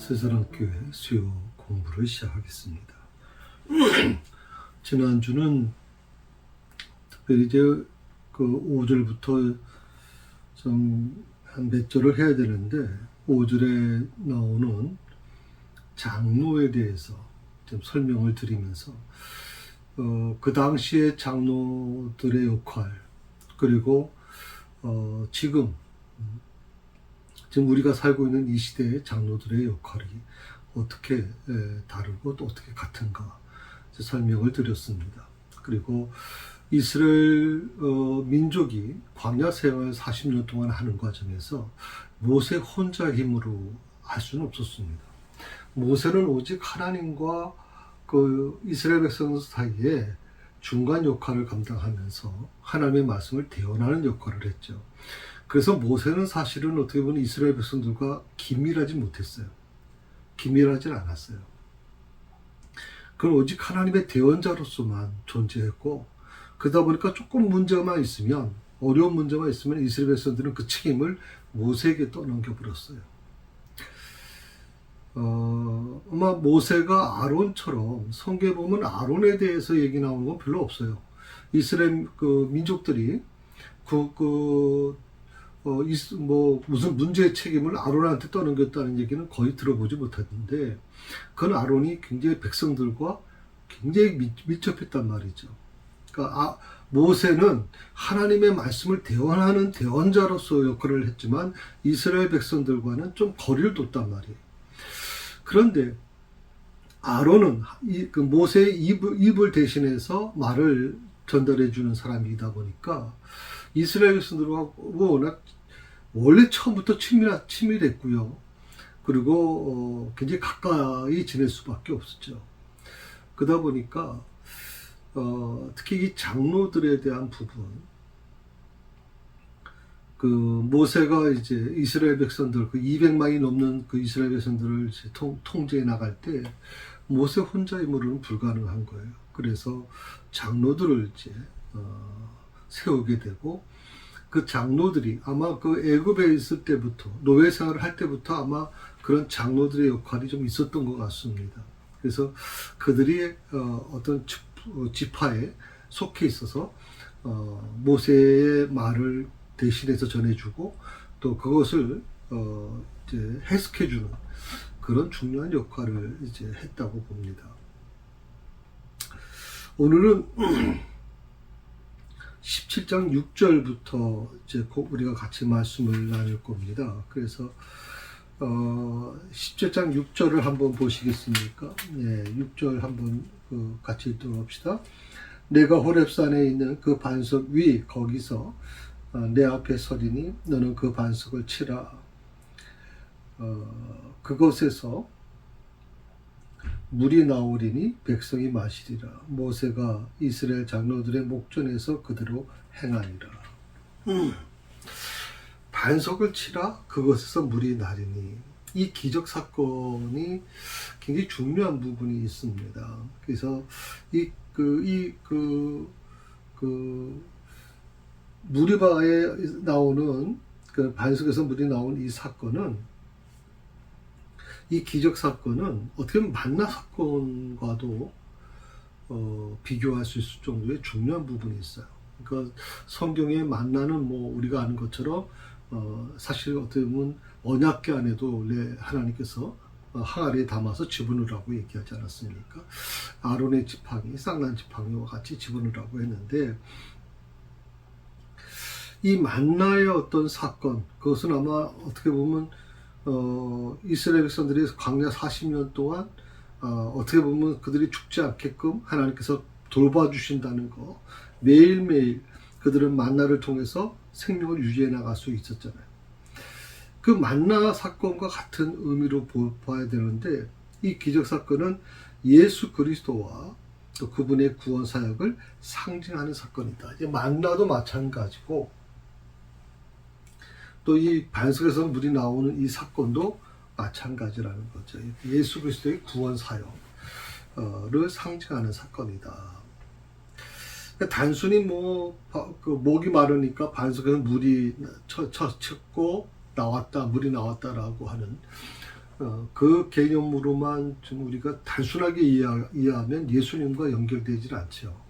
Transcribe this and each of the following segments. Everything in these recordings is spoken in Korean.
스스랑교회 수요 공부를 시작하겠습니다. 지난주는 특별히 이제 그 5절부터 좀 한 몇 절을 해야 되는데 5절에 나오는 장로에 대해서 좀 설명을 드리면서 그 당시의 장로들의 역할 그리고 지금 우리가 살고 있는 이 시대의 장로들의 역할이 어떻게 다르고 또 어떻게 같은가 설명을 드렸습니다. 그리고 이스라엘 민족이 광야 생활 40년 동안 하는 과정에서 모세 혼자 힘으로 할 수는 없었습니다. 모세는 오직 하나님과 그 이스라엘 백성 사이에 중간 역할을 감당하면서 하나님의 말씀을 대언하는 역할을 했죠. 그래서 모세는 사실은 어떻게 보면 이스라엘 백성들과 긴밀하지 못했어요. 긴밀하지 않았어요. 그건 오직 하나님의 대언자로서만 존재했고, 그러다 보니까 조금 문제만 있으면, 어려운 문제만 있으면 이스라엘 백성들은 그 책임을 모세에게 떠넘겨버렸어요. 아마 모세가 아론처럼 성경에 보면 아론에 대해서 얘기 나오는 건 별로 없어요. 이스라엘 그 민족들이 무슨 문제의 책임을 아론한테 떠넘겼다는 얘기는 거의 들어보지 못했는데, 그건 아론이 굉장히 백성들과 굉장히 밀접했단 말이죠. 그러니까 모세는 하나님의 말씀을 대언하는 대언자로서 역할을 했지만 이스라엘 백성들과는 좀 거리를 뒀단 말이에요. 그런데 아론은 그 모세의 입을 대신해서 말을 전달해 주는 사람이다 보니까 이스라엘 백성들과 워낙 원래 처음부터 친밀했고요. 그리고 굉장히 가까이 지낼 수밖에 없었죠. 그러다 보니까 특히 이 장로들에 대한 부분, 그 모세가 이제 이스라엘 백성들 그 200만이 넘는 그 이스라엘 백성들을 이제 통제해 나갈 때 모세 혼자 힘으로는 불가능한 거예요. 그래서 장로들을 이제 세우게 되고, 그 장로들이 아마 그 애굽에 있을 때부터 노예 생활을 할 때부터 아마 그런 장로들의 역할이 좀 있었던 것 같습니다. 그래서 그들이 어떤 지파에 속해 있어서 모세의 말을 대신해서 전해주고 또 그것을 이제 해석해주는 그런 중요한 역할을 이제 했다고 봅니다. 오늘은 17장 6절부터 이제 우리가 같이 말씀을 나눌 겁니다. 그래서 17장 6절을 한번 보시겠습니까? 예, 6절 한번 같이 읽도록 합시다. 내가 호렙산에 있는 그 반석 위 거기서 내 앞에 서리니 너는 그 반석을 치라. 그것에서 물이 나오리니 백성이 마시리라. 모세가 이스라엘 장로들의 목전에서 그대로 행하니라. 반석을 치라. 그것에서 물이 나리니. 이 기적 사건이 굉장히 중요한 부분이 있습니다. 그래서 무리바에 나오는 그 반석에서 물이 나온 이 사건은, 이 기적 사건은 어떻게 보면 만나 사건과도 비교할 수 있을 정도의 중요한 부분이 있어요. 그러니까 성경의 만나는 우리가 아는 것처럼 사실 어떻게 보면 언약궤 안에도 원래 하나님께서 항아리에 담아서 집어넣으라고 얘기하지 않았습니까? 아론의 지팡이, 쌍난 지팡이와 같이 집어넣으라고 했는데, 이 만나의 어떤 사건, 그것은 아마 어떻게 보면 이스라엘 백성들이 광야 40년 동안 어떻게 보면 그들이 죽지 않게끔 하나님께서 돌봐주신다는 거, 매일매일 그들은 만나를 통해서 생명을 유지해 나갈 수 있었잖아요. 그 만나 사건과 같은 의미로 봐야 되는데, 이 기적 사건은 예수 그리스도와 또 그분의 구원 사역을 상징하는 사건이다. 이제 만나도 마찬가지고, 또 이 반석에서 물이 나오는 이 사건도 마찬가지라는 거죠. 예수 그리스도의 구원 사역을 상징하는 사건이다. 단순히 목이 마르니까 반석에서 물이 쳤고 나왔다, 물이 나왔다라고 하는 그 개념으로만 좀 우리가 단순하게 이해하면 예수님과 연결되질 않죠.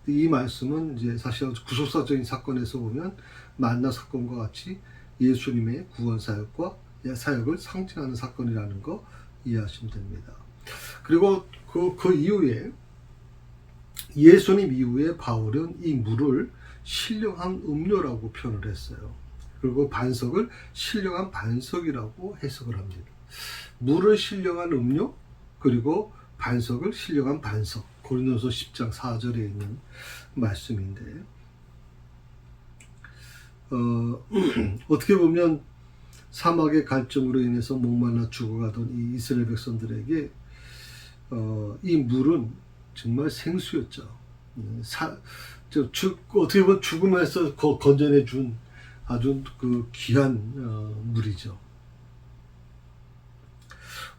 이 말씀은 이제 사실 구속사적인 사건에서 보면 만나 사건과 같이 예수님의 구원 사역과 사역을 상징하는 사건이라는 거 이해하시면 됩니다. 그리고 그 이후에 예수님 이후에 바울은 이 물을 신령한 음료라고 표현을 했어요. 그리고 반석을 신령한 반석이라고 해석을 합니다. 물을 신령한 음료, 그리고 반석을 신령한 반석. 고린도서 10장 4절에 있는 말씀인데, 어떻게 보면 사막의 갈증으로 인해서 목말라 죽어가던 이 이스라엘 백성들에게 이 물은 정말 생수였죠. 어떻게 보면 죽음에서 건져내 준 아주 그 귀한 물이죠.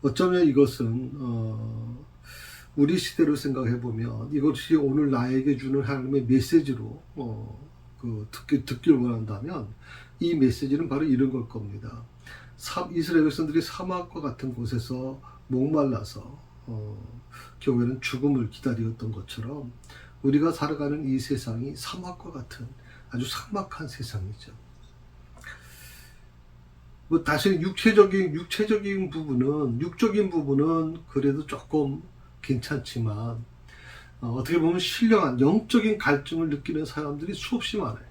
어쩌면 이것은 우리 시대로 생각해 보면 이것이 오늘 나에게 주는 하나님의 메시지로 듣길 원한다면 이 메시지는 바로 이런 걸 겁니다. 이스라엘 백성들이 사막과 같은 곳에서 목말라서 교회는 죽음을 기다렸던 것처럼 우리가 살아가는 이 세상이 사막과 같은 아주 삭막한 세상이죠. 뭐 다시 육적인 부분은 그래도 조금 괜찮지만 어떻게 보면 신령한 영적인 갈증을 느끼는 사람들이 수없이 많아요.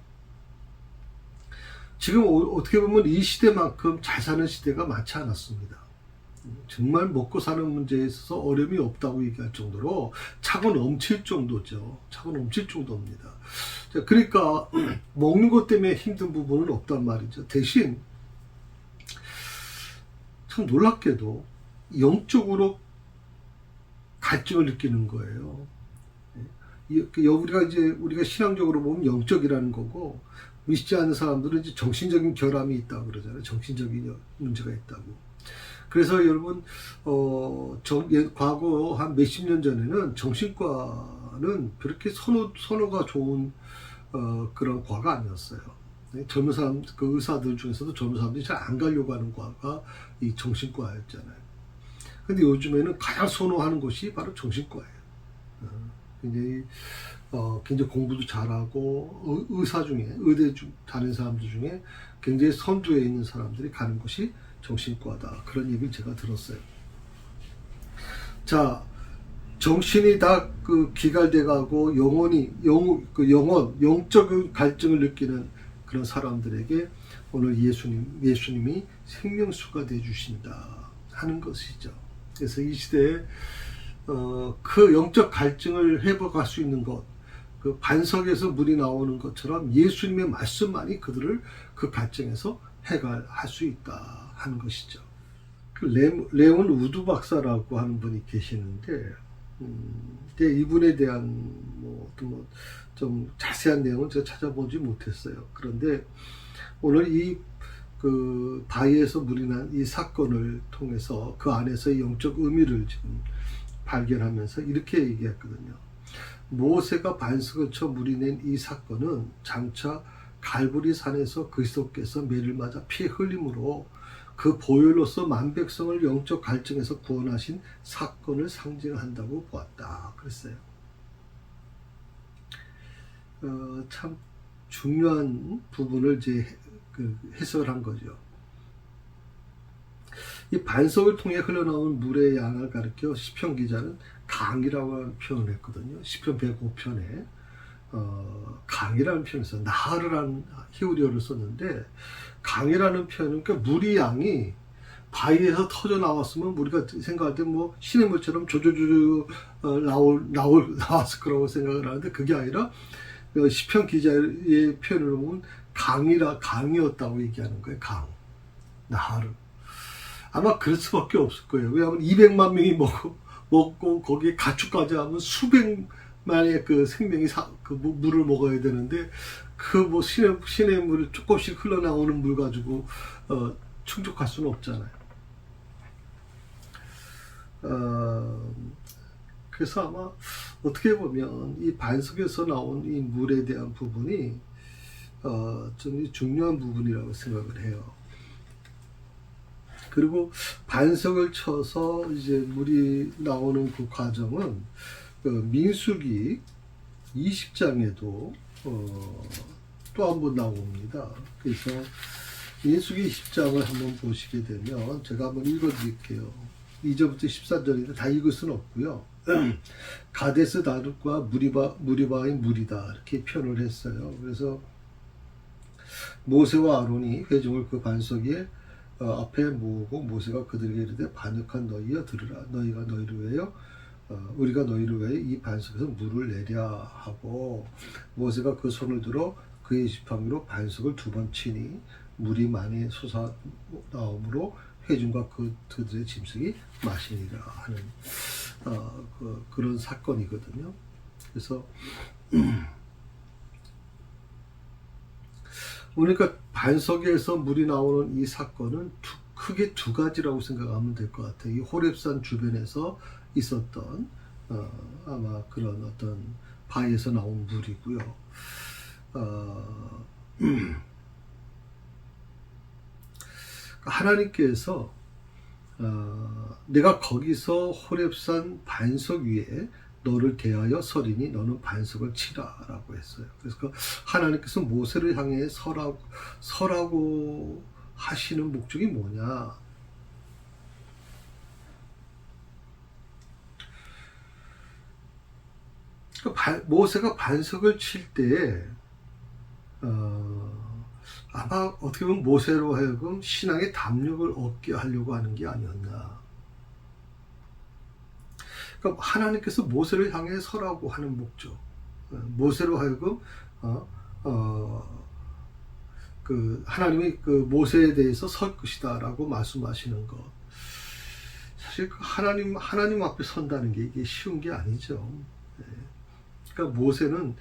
지금 어떻게 보면 이 시대만큼 잘 사는 시대가 많지 않았습니다. 정말 먹고 사는 문제에 있어서 어려움이 없다고 얘기할 정도로 차고 넘칠 정도죠. 차고 넘칠 정도입니다. 그러니까 먹는 것 때문에 힘든 부분은 없단 말이죠. 대신 참 놀랍게도 영적으로 갈증을 느끼는 거예요. 우리가 신앙적으로 보면 영적이라는 거고, 믿지 않는 사람들은 이제 정신적인 결함이 있다고 그러잖아요. 정신적인 문제가 있다고. 그래서 여러분, 과거 한 몇십 년 전에는 정신과는 그렇게 선호가 좋은 그런 과가 아니었어요. 젊은 사람, 그 의사들 중에서도 젊은 사람들이 잘 안 가려고 하는 과가 이 정신과였잖아요. 근데 요즘에는 가장 선호하는 곳이 바로 정신과예요. 굉장히 공부도 잘하고, 의대 다니는 사람들 중에 굉장히 선두에 있는 사람들이 가는 곳이 정신과다. 그런 얘기를 제가 들었어요. 자, 정신이 다 기갈돼 가고, 영적인 갈증을 느끼는 그런 사람들에게 오늘 예수님이 생명수가 되어주신다 하는 것이죠. 그래서 이 시대에 그 영적 갈증을 회복할 수 있는 것, 그 반석에서 물이 나오는 것처럼 예수님의 말씀만이 그들을 그 갈증에서 해결할 수 있다 하는 것이죠. 그 레온 우드 박사라고 하는 분이 계시는데, 이분에 대한 좀 자세한 내용은 제가 찾아보지 못했어요. 그런데 오늘 그 바위에서 물이 난 이 사건을 통해서 그 안에서의 영적 의미를 지금 발견하면서 이렇게 얘기했거든요. 모세가 반석을 쳐 물이 낸 이 사건은 장차 갈보리 산에서 그리스도께서 매를 맞아 피 흘림으로 그 보혈로서 만백성을 영적 갈증에서 구원하신 사건을 상징한다고 보았다. 그랬어요. 참 중요한 부분을 이제 해석을 한 거죠. 이 반석을 통해 흘러나온 물의 양을 가리켜 시편 기자는 강이라고 하는 표현을 했거든요. 시편 105편에 강이라는 표현을 써요. 나하르라는 히브리어를 썼는데, 강이라는 표현은 그러니까 물의 양이 바위에서 터져 나왔으면 우리가 생각할 때 뭐 시냇물처럼 조조조조 나왔을 거라고 생각을 하는데, 그게 아니라 시편 기자의 표현을 보면 강이었다고 얘기하는 거예요. 강, 나하르. 아마 그럴 수밖에 없을 거예요. 왜냐하면 200만 명이 먹고 거기에 가축까지 하면 수백만의 그 생명이 물을 먹어야 되는데, 시냇물을 조금씩 흘러나오는 물 가지고 충족할 수는 없잖아요. 그래서 아마 어떻게 보면 이 반석에서 나온 이 물에 대한 부분이 좀 중요한 부분이라고 생각을 해요. 그리고 반석을 쳐서 이제 물이 나오는 그 과정은 그 민수기 20장에도 또 한 번 나옵니다. 그래서 민수기 20장을 한번 보시게 되면 제가 한번 읽어드릴게요. 2절부터 14절인데 다 읽을 수는 없고요. 가데스 다룻과 무리바인 물이다 이렇게 표현을 했어요. 그래서 모세와 아론이 회중을 그 반석 위에 앞에 모으고 모세가 그들에게 이르되 반역한 너희여 들으라. 너희가 너희를 위하여 우리가 너희를 위하여 이 반석에서 물을 내랴 하고 모세가 그 손을 들어 그의 지팡이로 반석을 2번 치니 물이 많이 솟아 나오므로 회중과 그들의 짐승이 마시니라 하는 그런 사건이거든요. 그래서 그러니까 반석에서 물이 나오는 이 사건은 크게 두 가지라고 생각하면 될 것 같아요. 이 호렙산 주변에서 있었던 아마 그런 어떤 바위에서 나온 물이고요. 하나님께서 내가 거기서 호렙산 반석 위에 너를 대하여 서리니 너는 반석을 치라 라고 했어요. 그래서 하나님께서 모세를 향해 서라고 하시는 목적이 뭐냐? 모세가 반석을 칠 때 아마 어떻게 보면 모세로 하여금 신앙의 담력을 얻게 하려고 하는 게 아니었나. 그러니까 하나님께서 모세를 향해 서라고 하는 목적, 모세로 하여금 그 하나님이 그 모세에 대해서 설 것이다라고 말씀하시는 것. 사실 그 하나님 앞에 선다는 게 이게 쉬운 게 아니죠. 그러니까 모세는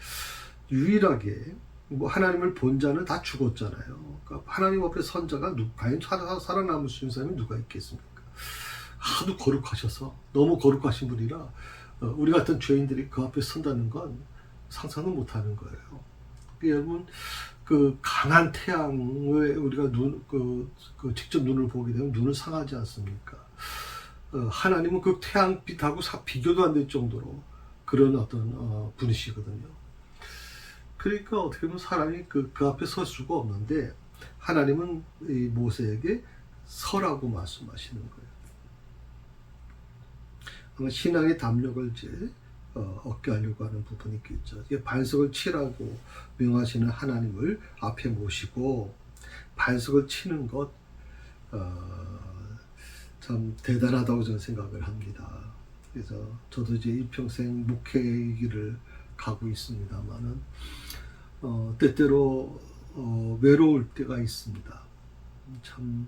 유일하게 뭐 하나님을 본 자는 다 죽었잖아요. 그러니까 하나님 앞에 선 자가 과연 살아남을 수 있는 사람이 누가 있겠습니까? 하도 거룩하셔서 너무 거룩하신 분이라 우리 같은 죄인들이 그 앞에 선다는 건 상상도 못하는 거예요. 여러분 그 강한 태양에 우리가 직접 눈을 보게 되면 눈은 상하지 않습니까? 하나님은 그 태양빛하고 비교도 안 될 정도로 그런 어떤 분이시거든요. 그러니까 어떻게 보면 사람이 그 앞에 설 수가 없는데 하나님은 이 모세에게 서라고 말씀하시는 거예요. 아마 신앙의 담력을 이제 얻게 하려고 하는 부분이 있겠죠. 반석을 치라고 명하시는 하나님을 앞에 모시고 반석을 치는 것 참 대단하다고 저는 생각을 합니다. 그래서 저도 이제 일평생 목회의 길을 가고 있습니다만은 때때로 외로울 때가 있습니다. 참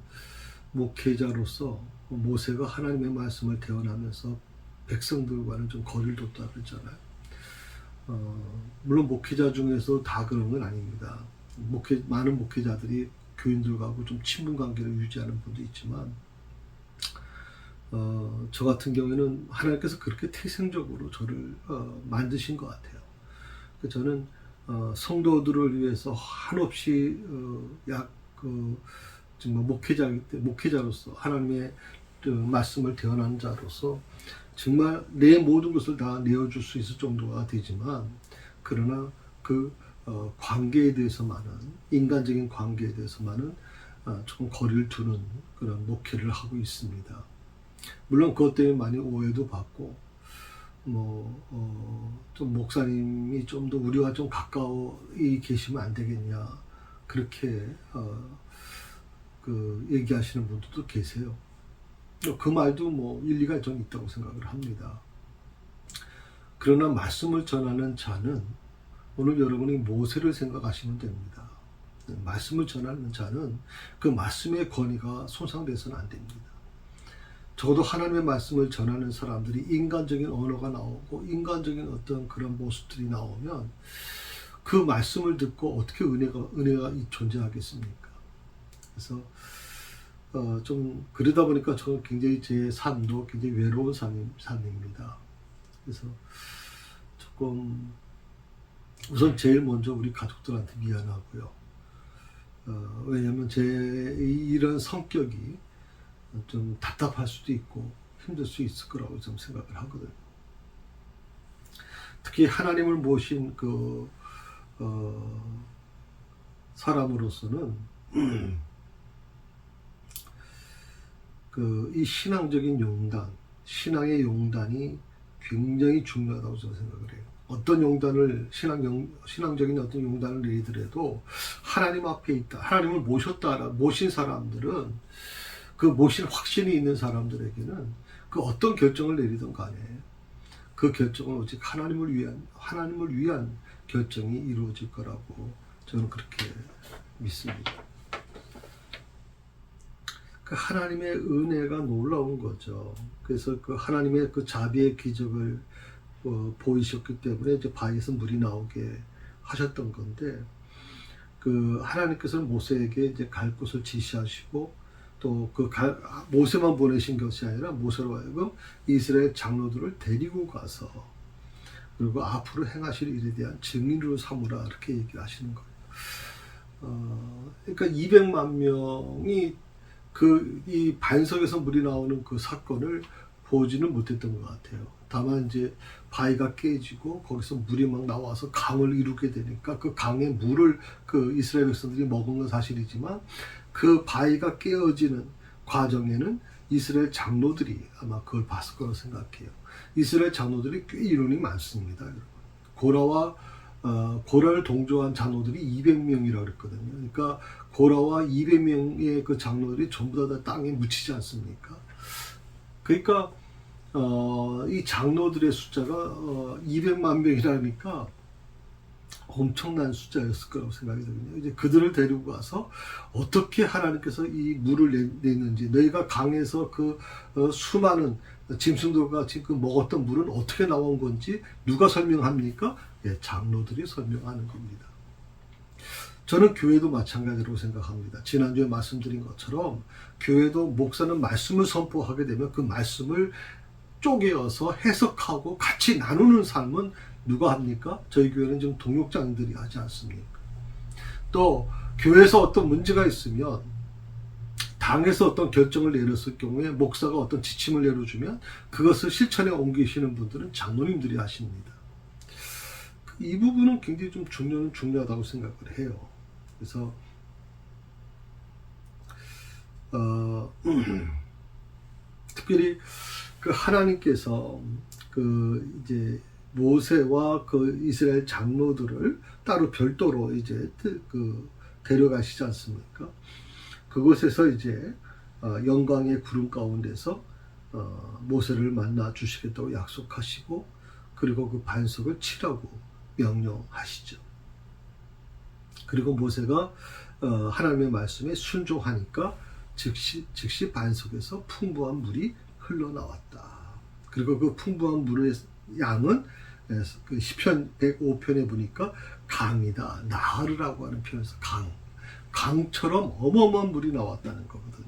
목회자로서 모세가 하나님의 말씀을 대언하면서 백성들과는 좀 거리를 뒀다 그랬잖아요. 물론 목회자 중에서 다 그런 건 아닙니다. 많은 목회자들이 교인들과도 좀 친분 관계를 유지하는 분도 있지만 저 같은 경우에는 하나님께서 그렇게 태생적으로 저를 만드신 것 같아요. 저는 성도들을 위해서 한없이 정말 목회자로서 하나님의 말씀을 대언하는 자로서 정말 내 모든 것을 다 내어줄 수 있을 정도가 되지만 그러나 그 관계에 대해서만은 인간적인 관계에 대해서만은 조금 거리를 두는 그런 목회를 하고 있습니다. 물론 그것 때문에 많이 오해도 받고 좀 목사님이 좀 더 우리와 좀 가까워 계시면 안 되겠냐 그렇게 얘기하시는 분들도 계세요. 그 말도 일리가 좀 있다고 생각을 합니다. 그러나 말씀을 전하는 자는 오늘 여러분이 모세를 생각하시면 됩니다. 말씀을 전하는 자는 그 말씀의 권위가 손상돼서는 안 됩니다. 적어도 하나님의 말씀을 전하는 사람들이 인간적인 언어가 나오고 인간적인 어떤 그런 모습들이 나오면 그 말씀을 듣고 어떻게 은혜가 존재하겠습니까? 그래서 좀 그러다 보니까 저는 굉장히 제 삶도 굉장히 외로운 삶입니다. 그래서 조금 우선 제일 먼저 우리 가족들한테 미안하고요. 왜냐하면 제 이런 성격이 좀 답답할 수도 있고 힘들 수 있을 거라고 좀 생각을 하거든요. 특히 하나님을 모신 사람으로서는 이 신앙적인 용단, 신앙의 용단이 굉장히 중요하다고 저는 생각을 해요. 어떤 용단을, 신앙적인 어떤 용단을 내리더라도 하나님 앞에 있다, 하나님을 모신 사람들은, 그 모신 확신이 있는 사람들에게는 그 어떤 결정을 내리든 간에 그 결정은 오직 하나님을 위한 결정이 이루어질 거라고 저는 그렇게 믿습니다. 그 하나님의 은혜가 놀라운 거죠. 그래서 그 하나님의 그 자비의 기적을 보이셨기 때문에 이제 바위에서 물이 나오게 하셨던 건데, 그 하나님께서는 모세에게 이제 갈 곳을 지시하시고 또 모세만 보내신 것이 아니라 모세로 하여금 이스라엘 장로들을 데리고 가서 그리고 앞으로 행하실 일에 대한 증인으로 삼으라, 이렇게 얘기를 하시는 거예요. 그러니까 200만 명이 이 반석에서 물이 나오는 그 사건을 보지는 못했던 것 같아요. 다만 이제 바위가 깨지고 거기서 물이 막 나와서 강을 이루게 되니까 그 강의 물을 그 이스라엘 백성들이 먹은 건 사실이지만 그 바위가 깨어지는 과정에는 이스라엘 장로들이 아마 그걸 봤을 거라고 생각해요. 이스라엘 장로들이 꽤 인원이 많습니다. 고라를 동조한 장로들이 200명이라고 그랬거든요. 그러니까 고라와 200명의 그 장로들이 전부 다 땅에 묻히지 않습니까? 그러니까 이 장로들의 숫자가 200만 명이라니까 엄청난 숫자였을 거라고 생각이 되거든요. 이제 그들을 데리고 가서 어떻게 하나님께서 이 물을 냈는지, 너희가 강에서 수많은 짐승들과 지금 먹었던 물은 어떻게 나온 건지 누가 설명합니까? 예, 장로들이 설명하는 겁니다. 저는 교회도 마찬가지라고 생각합니다. 지난주에 말씀드린 것처럼 교회도 목사는 말씀을 선포하게 되면 그 말씀을 쪼개어서 해석하고 같이 나누는 삶은 누가 합니까? 저희 교회는 지금 동역장들이 하지 않습니까? 또 교회에서 어떤 문제가 있으면, 당에서 어떤 결정을 내렸을 경우에 목사가 어떤 지침을 내려주면 그것을 실천에 옮기시는 분들은 장로님들이 하십니다. 이 부분은 굉장히 좀 중요하다고 생각을 해요. 그래서 특별히 그 하나님께서 이제 모세와 그 이스라엘 장로들을 따로 별도로 이제 데려가시지 않습니까? 그곳에서 이제 영광의 구름 가운데서 모세를 만나 주시겠다고 약속하시고, 그리고 그 반석을 치라고 명령하시죠. 그리고 모세가 하나님의 말씀에 순종하니까 즉시 반석에서 풍부한 물이 흘러나왔다. 그리고 그 풍부한 물의 양은 그 시편 105편에 보니까 강이다, 나르라고 하는 표현에서 강처럼 어마어마한 물이 나왔다는 거거든요.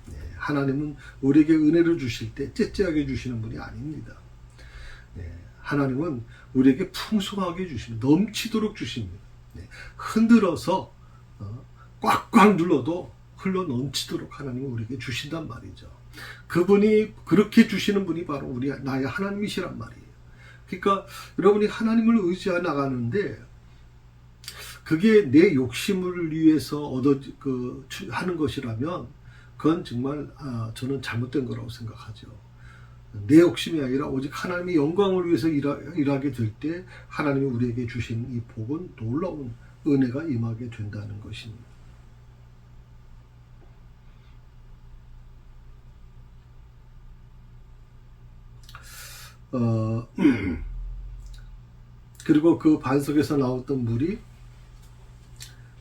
네, 하나님은 우리에게 은혜를 주실 때 째째하게 주시는 분이 아닙니다. 네, 하나님은 우리에게 풍성하게 주십니다. 넘치도록 주십니다. 네, 흔들어서 꽉꽉 눌러도 흘러 넘치도록 하나님은 우리에게 주신단 말이죠. 그분이 그렇게 주시는 분이 바로 나의 하나님이시란 말이에요. 그러니까 여러분이 하나님을 의지해 나가는데 그게 내 욕심을 위해서 하는 것이라면 그건 정말 저는 잘못된 거라고 생각하죠. 내 욕심이 아니라 오직 하나님의 영광을 위해서 일하게 될 때 하나님이 우리에게 주신 이 복은 놀라운 은혜가 임하게 된다는 것입니다. 그리고 그 반석에서 나왔던 물이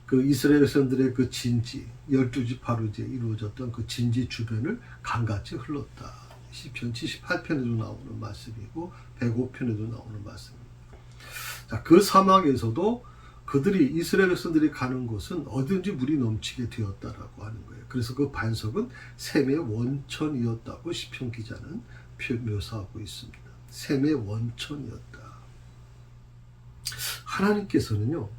그 이스라엘 백성들의 그 진지, 12지파로 이제 이루어졌던 그 진지 주변을 강같이 흘렀다. 시편 78편에도 나오는 말씀이고 105편에도 나오는 말씀입니다. 자, 그 사막에서도 이스라엘 백성들이 가는 곳은 어딘지 물이 넘치게 되었다라고 하는 거예요. 그래서 그 반석은 샘의 원천이었다고 시편 기자는 묘사하고 있습니다. 샘의 원천이었다. 하나님께서는요,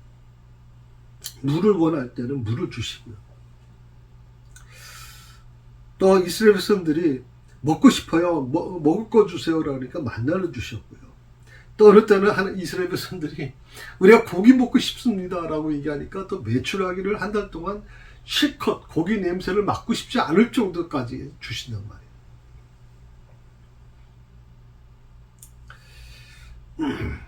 물을 원할 때는 물을 주시고요. 또 이스라엘 백성들이 먹고 싶어요. 먹을 거 주세요. 그러니까 만나를 주셨고요. 또 어느 때는 이스라엘 백성들이 우리가 고기 먹고 싶습니다. 라고 얘기하니까 또 메추라기를 한 달 동안 실컷 고기 냄새를 맡고 싶지 않을 정도까지 주신단 말이에요.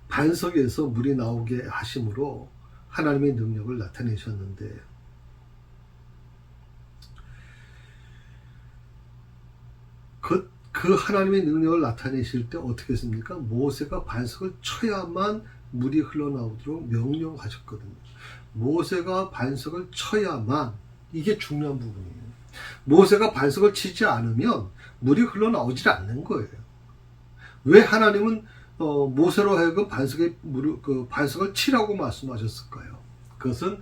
반석에서 물이 나오게 하심으로 하나님의 능력을 나타내셨는데, 그 하나님의 능력을 나타내실 때 어떻게 했습니까? 모세가 반석을 쳐야만 물이 흘러나오도록 명령하셨거든요. 모세가 반석을 쳐야만, 이게 중요한 부분이에요. 모세가 반석을 치지 않으면 물이 흘러나오질 않는 거예요. 왜 하나님은 모세로 하여금 반석을 치라고 말씀하셨을까요? 그것은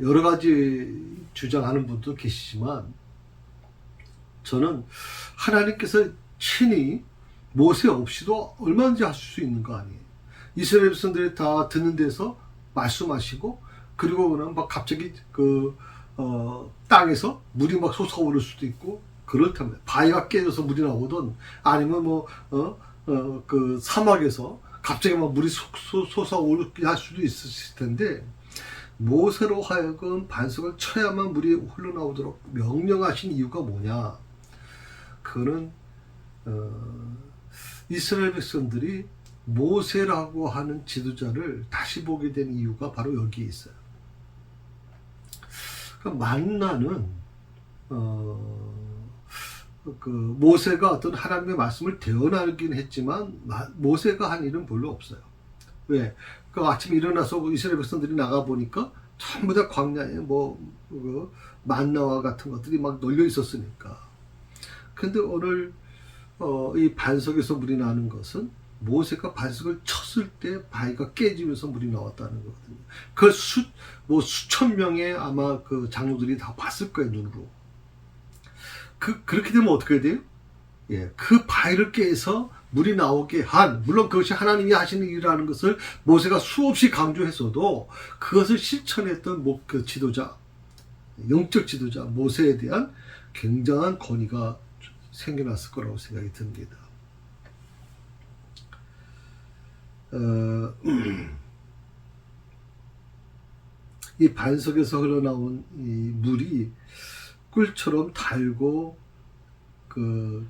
여러 가지 주장하는 분도 계시지만, 저는 하나님께서 친히 모세 없이도 얼마든지 하실 수 있는 거 아니에요. 이스라엘 백성들이 다 듣는 데서 말씀하시고, 그리고 그냥 막 갑자기 땅에서 물이 막 솟아오를 수도 있고, 그렇다면 바위가 깨져서 물이 나오든, 아니면 사막에서 갑자기 막 물이 솟아오르게 할 수도 있을 텐데, 모세로 하여금 반석을 쳐야만 물이 흘러나오도록 명령하신 이유가 뭐냐? 그는 이스라엘 백성들이 모세라고 하는 지도자를 다시 보게 된 이유가 바로 여기에 있어요. 만나는 모세가 어떤 하나님의 말씀을 대언하긴 했지만 모세가 한 일은 별로 없어요. 왜? 아침에 일어나서 이스라엘 백성들이 나가 보니까 전부 다 광야에 만나와 같은 것들이 막 널려 있었으니까. 근데 오늘 이 반석에서 물이 나는 것은 모세가 반석을 쳤을 때 바위가 깨지면서 물이 나왔다는 거거든요. 그걸 수천 명의 아마 장로들이 다 봤을 거예요, 눈으로. 그렇게 되면 어떻게 돼요? 예, 그 바위를 깨서 물이 나오게 물론 그것이 하나님이 하시는 일이라는 것을 모세가 수없이 강조했어도 그것을 실천했던 지도자, 영적 지도자 모세에 대한 굉장한 권위가 생겨났을 거라고 생각이 듭니다. 이 반석에서 흘러나온 이 물이 꿀처럼 달고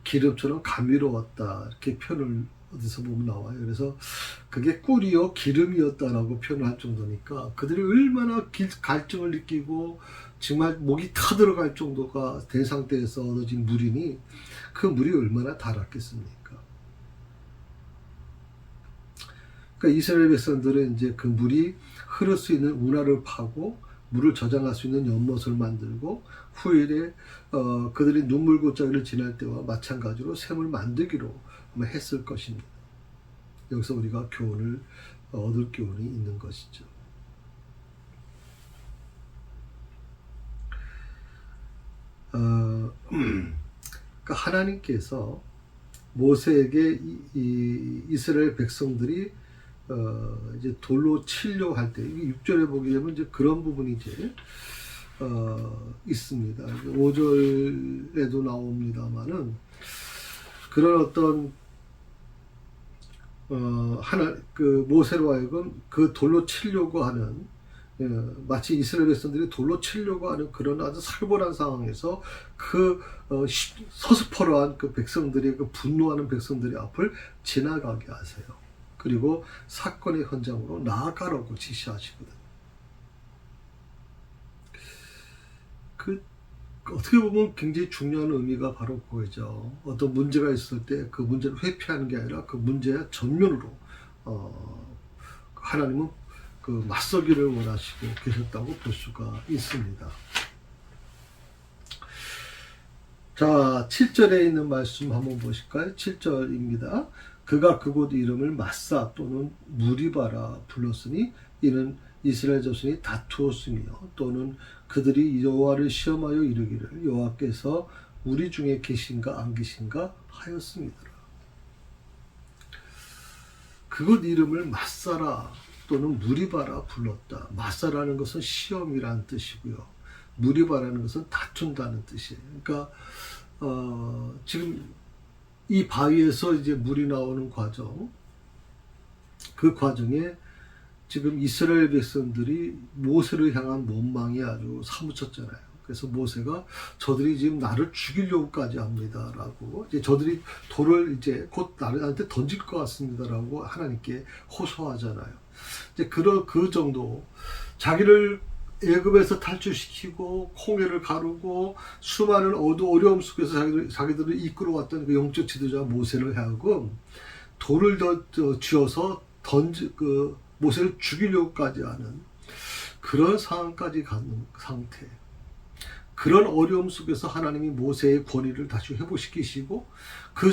기름처럼 감미로웠다, 이렇게 표현을 어디서 보면 나와요. 그래서 그게 꿀이요 기름이었다라고 표현을 할 정도니까 그들이 얼마나 갈증을 느끼고 정말 목이 타들어갈 정도가 된 상태에서 얻어진 물이니 그 물이 얼마나 달았겠습니까? 그러니까 이스라엘 백성들은 이제 그 물이 흐를 수 있는 운하를 파고 물을 저장할 수 있는 연못을 만들고 후일에 그들이 눈물곶자기를 지날 때와 마찬가지로 샘을 만들기로 했을 것입니다. 여기서 우리가 얻을 교훈이 있는 것이죠. 그러니까 하나님께서 모세에게 이스라엘 백성들이 이제 돌로 치려고 할 때, 이게 6절에 보게 되면 이제 그런 부분이 이제 있습니다. 5절에도 나옵니다만은 그런 어떤 모세로 하여금 그 돌로 치려고 하는, 마치 이스라엘 백성들이 돌로 치려고 하는 그런 아주 살벌한 상황에서 서슴퍼러한 백성들의 분노하는 백성들의 앞을 지나가게 하세요. 그리고 사건의 현장으로 나아가라고 지시하시거든요. 어떻게 보면 굉장히 중요한 의미가 바로 그거죠. 어떤 문제가 있을 때 그 문제를 회피하는 게 아니라 그 문제의 전면으로 하나님은 맞서기를 원하시고 계셨다고 볼 수가 있습니다. 자, 7절에 있는 말씀 한번 보실까요? 7절입니다. 그가 그곳 이름을 마사 또는 무리바라 불렀으니 이는 이스라엘 자손이 다투었으며 또는 그들이 여호와를 시험하여 이르기를 여호와께서 우리 중에 계신가 안 계신가 하였습니다. 그곳 이름을 마사라 또는 무리바라 불렀다. 마사라는 것은 시험이란 뜻이고요. 무리바라는 것은 다툰다는 뜻이에요. 그러니까 지금 이 바위에서 이제 물이 나오는 과정, 그 과정에 지금 이스라엘 백성들이 모세를 향한 원망이 아주 사무쳤잖아요. 그래서 모세가 저들이 지금 나를 죽이려고까지 합니다라고, 이제 저들이 돌을 이제 곧 나한테 던질 것 같습니다라고 하나님께 호소하잖아요. 이제 그 정도 자기를 애굽에서 탈출시키고 콩회를 가르고 수많은 어려움 속에서 자기들을 이끌어왔던 그 영적 지도자 모세를 하여금 돌을 쥐어서 모세를 죽이려고까지 하는 그런 상황까지 가는 상태. 그런 어려움 속에서 하나님이 모세의 권위를 다시 회복시키시고 그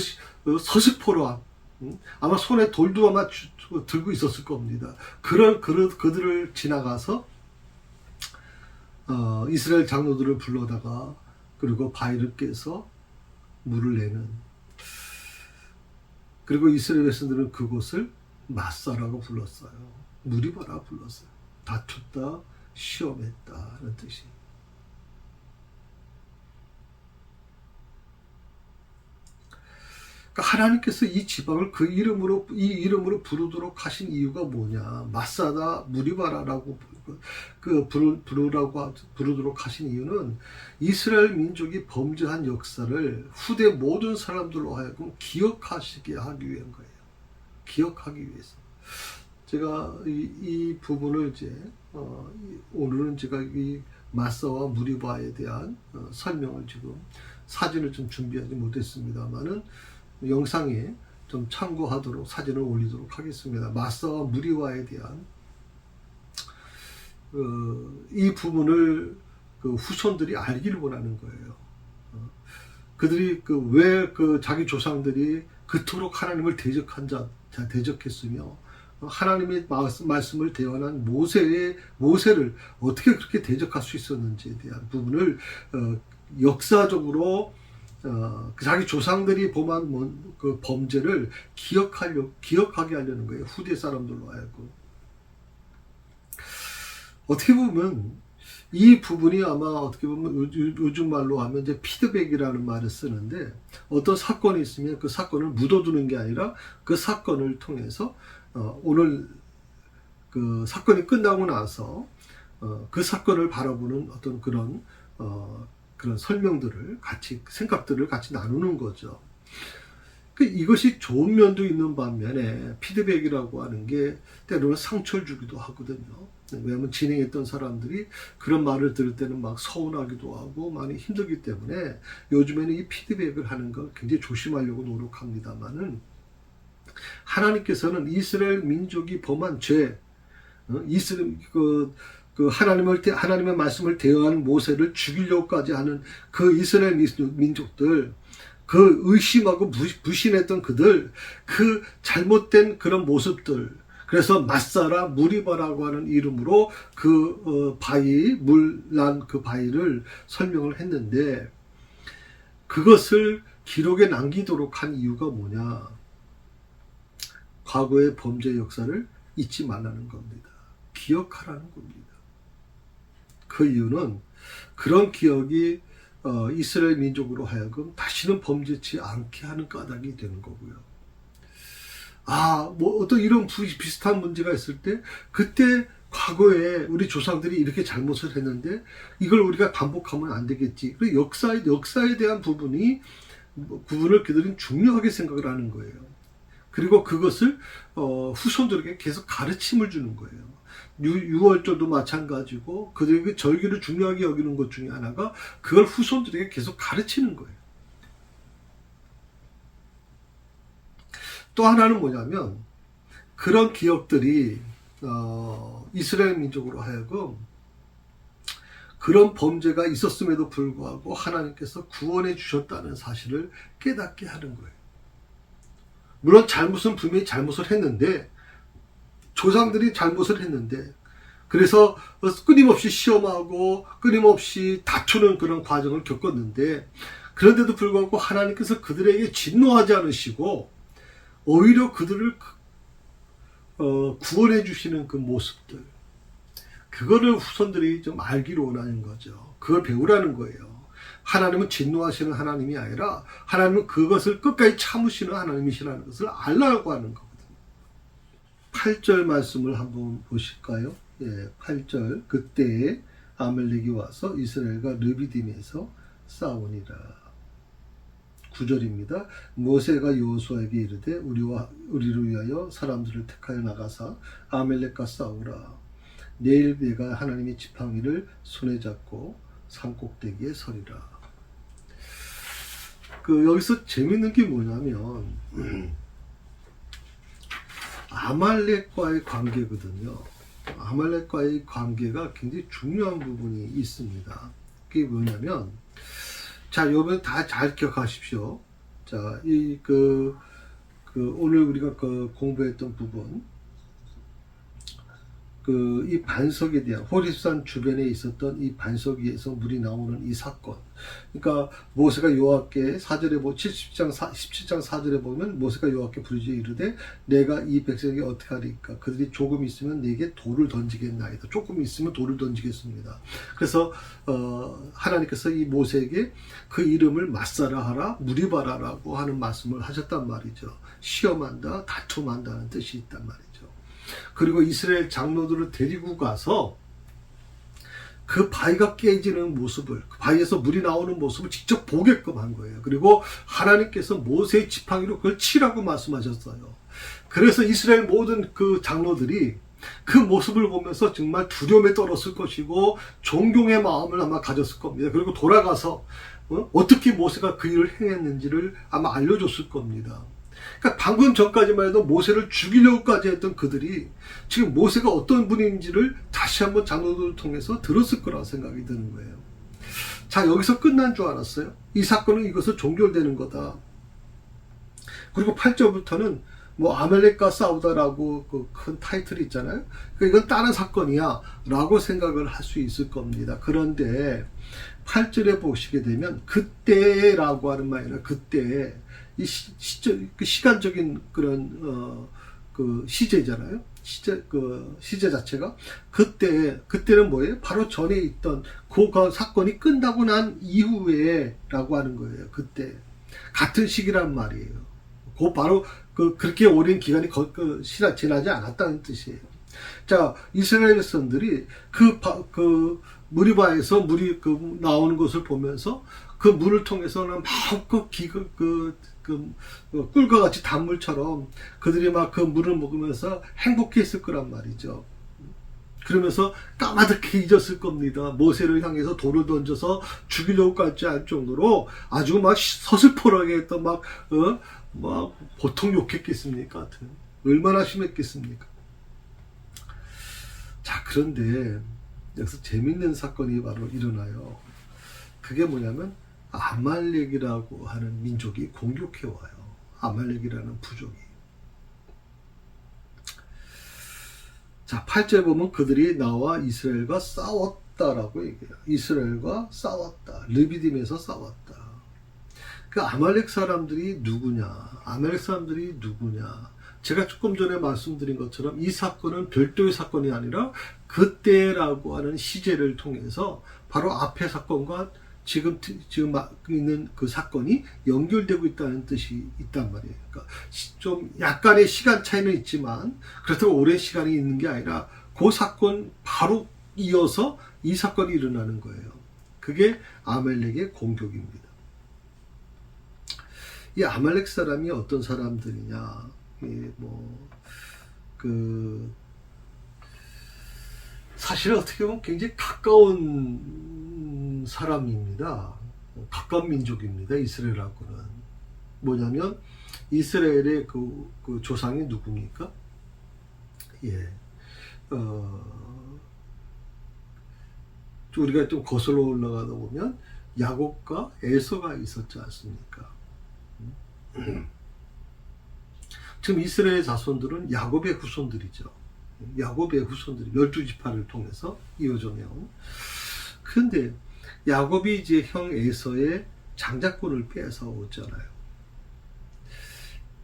서식포로 아마 손에 돌도 아마 들고 있었을 겁니다. 그들을 지나가서 이스라엘 장로들을 불러다가 그리고 바위를 깨서 물을 내는, 그리고 이스라엘 백성들은 그곳을 마사라고 불렀어요. 무리바라 불렀어요. 다퉜다, 시험했다 하는 뜻이. 그러니까 하나님께서 이 지방을 이 이름으로 부르도록 하신 이유가 뭐냐? 마사다 무리바라라고 부르도록 하신 이유는 이스라엘 민족이 범죄한 역사를 후대 모든 사람들로 하여금 기억하시게 하기 위한 거예요. 기억하기 위해서. 제가 이 부분을 이제 오늘은 제가 이 마사와 무리바에 대한 설명을 지금 사진을 좀 준비하지 못했습니다만은 영상에 좀 참고하도록 사진을 올리도록 하겠습니다. 마사와 무리바에 대한 이 부분을 후손들이 알기를 원하는 거예요. 그들이 왜 자기 조상들이 그토록 하나님을 대적했으며 하나님의 말씀을 대언한 모세를 어떻게 그렇게 대적할 수 있었는지에 대한 부분을 역사적으로 자기 조상들이 범한 그 범죄를 기억하게 하려는 거예요. 후대 사람들로 하여금. 어떻게 보면 이 부분이 아마 어떻게 보면 요즘 말로 하면 이제 피드백이라는 말을 쓰는데, 어떤 사건이 있으면 그 사건을 묻어두는 게 아니라 그 사건을 통해서 오늘 그 사건이 끝나고 나서 그 사건을 바라보는 어떤 그런 설명들을 생각들을 같이 나누는 거죠. 이것이 좋은 면도 있는 반면에 피드백이라고 하는 게 때로는 상처를 주기도 하거든요. 왜냐하면 진행했던 사람들이 그런 말을 들을 때는 막 서운하기도 하고 많이 힘들기 때문에 요즘에는 이 피드백을 하는 걸 굉장히 조심하려고 노력합니다만은, 하나님께서는 이스라엘 민족이 범한 죄, 하나님의 말씀을 대언한 모세를 죽이려고까지 하는 그 이스라엘 민족들, 그 의심하고 부신했던 그들, 그 잘못된 그런 모습들, 그래서 마사라 무리바라고 하는 이름으로 물난 그 바위를 설명을 했는데, 그것을 기록에 남기도록 한 이유가 뭐냐? 과거의 범죄 역사를 잊지 말라는 겁니다. 기억하라는 겁니다. 그 이유는 그런 기억이 이스라엘 민족으로 하여금 다시는 범죄치 않게 하는 까닭이 되는 거고요. 어떤 이런 비슷한 문제가 있을 때, 그때 과거에 우리 조상들이 이렇게 잘못을 했는데 이걸 우리가 반복하면 안 되겠지. 그리고 역사에 대한 부분을 그들은 중요하게 생각을 하는 거예요. 그리고 그것을 후손들에게 계속 가르침을 주는 거예요. 유월절도 마찬가지고 그들에게 절기를 중요하게 여기는 것 중에 하나가 그걸 후손들에게 계속 가르치는 거예요. 또 하나는 뭐냐면, 그런 기억들이 이스라엘 민족으로 하여금 그런 범죄가 있었음에도 불구하고 하나님께서 구원해 주셨다는 사실을 깨닫게 하는 거예요. 물론 잘못은 분명히 잘못을 했는데, 조상들이 잘못을 했는데, 그래서 끊임없이 시험하고 끊임없이 다투는 그런 과정을 겪었는데, 그런데도 불구하고 하나님께서 그들에게 진노하지 않으시고 오히려 그들을 구원해 주시는 그 모습들, 그거를 후손들이 좀 알기로 원하는 거죠. 그걸 배우라는 거예요. 하나님은 진노하시는 하나님이 아니라 하나님은 그것을 끝까지 참으시는 하나님이시라는 것을 알라고 하는 거거든요. 8절 말씀을 한번 보실까요? 예, 8절. 그때에 아말렉이 와서 이스라엘과 르비딤에서 싸우니라. 9절입니다. 모세가 여호수아에게 이르되 우리를 위하여 사람들을 택하여 나가사 아말렉과 싸우라. 내일 내가 하나님의 지팡이를 손에 잡고 산꼭대기에 서리라. 여기서 재밌는 게 뭐냐면 아말렉과의 관계거든요. 아말렉과의 관계가 굉장히 중요한 부분이 있습니다. 그게 뭐냐면, 자, 요번 다 잘 기억하십시오. 자, 오늘 우리가 공부했던 부분, 이 반석에 대한 호렙산 주변에 있었던 이 반석 위에서 물이 나오는 이 사건. 그러니까 모세가 여호와께 17장 4절에 보면 모세가 여호와께 부르짖어 이르되 내가 이 백성에게 어떻게 하리까? 그들이 조금 있으면 내게 돌을 던지겠나이다. 조금 있으면 돌을 던지겠습니다. 그래서 하나님께서 이 모세에게 그 이름을 맞사라 하라, 무리바라라고 하는 말씀을 하셨단 말이죠. 시험한다, 다툼한다는 뜻이 있단 말이죠. 그리고 이스라엘 장로들을 데리고 가서 그 바위가 깨지는 모습을, 그 바위에서 물이 나오는 모습을 직접 보게끔 한 거예요. 그리고 하나님께서 모세의 지팡이로 그걸 치라고 말씀하셨어요. 그래서 이스라엘 모든 그 장로들이 그 모습을 보면서 정말 두려움에 떨었을 것이고 존경의 마음을 아마 가졌을 겁니다. 그리고 돌아가서 어떻게 모세가 그 일을 행했는지를 아마 알려줬을 겁니다. 그러니까 방금 전까지만 해도 모세를 죽이려고까지 했던 그들이 지금 모세가 어떤 분인지를 다시 한번 장로들을 통해서 들었을 거라고 생각이 드는 거예요. 자, 여기서 끝난 줄 알았어요. 이 사건은 이것을 종결되는 거다. 그리고 8절부터는 아말렉과 싸우다라고 그 큰 타이틀이 있잖아요. 그러니까 이건 다른 사건이야 라고 생각을 할 수 있을 겁니다. 그런데 8절에 보시게 되면 그때라고 하는 말이나 그때 이 시간적인 그런 시제잖아요. 시제 자체가 그때는 뭐예요? 바로 전에 있던 그 사건이 끝나고 난 이후에라고 하는 거예요. 그때 같은 시기란 말이에요. 바로 그렇게 오랜 기간이 지나지 않았다는 뜻이에요. 자, 이스라엘 백성들이 무리바에서 물이 나오는 것을 보면서 그 물을 통해서는 막 꿀과 같이 단물처럼 그들이 막 그 물을 먹으면서 행복했을 거란 말이죠. 그러면서 까마득히 잊었을 겁니다. 모세를 향해서 돌을 던져서 죽이려고 하지 않을 정도로 아주 막 서슬퍼하게 했던 막 보통 욕했겠습니까? 얼마나 심했겠습니까? 자, 그런데 여기서 재밌는 사건이 바로 일어나요. 그게 뭐냐면 아말렉이라고 하는 민족이 공격해 와요. 아말렉이라는 부족이. 자, 8절 보면 그들이 나와 이스라엘과 싸웠다라고 얘기해요. 이스라엘과 싸웠다. 르비딤에서 싸웠다. 그 아말렉 사람들이 누구냐? 아말렉 사람들이 누구냐? 제가 조금 전에 말씀드린 것처럼 이 사건은 별도의 사건이 아니라 그때라고 하는 시제를 통해서 바로 앞의 사건과 지금 있는 그 사건이 연결되고 있다는 뜻이 있단 말이에요. 그러니까 좀 약간의 시간 차이는 있지만 그렇다고 오랜 시간이 있는 게 아니라 그 사건 바로 이어서 이 사건이 일어나는 거예요. 그게 아말렉의 공격입니다. 이 아말렉 사람이 어떤 사람들이냐? 사실 어떻게 보면 굉장히 가까운 사람입니다. 가까운 민족입니다. 이스라엘하고는. 뭐냐면 이스라엘의 그 조상이 누굽니까? 우리가 좀 거슬러 올라가다 보면 야곱과 에서가 있었지 않습니까? 지금 이스라엘 자손들은 야곱의 후손들이죠. 야곱의 후손들이 12지파를 통해서 이어져 내온. 그런데 야곱이 이제 형 에서의 장자권을 뺏어오잖아요.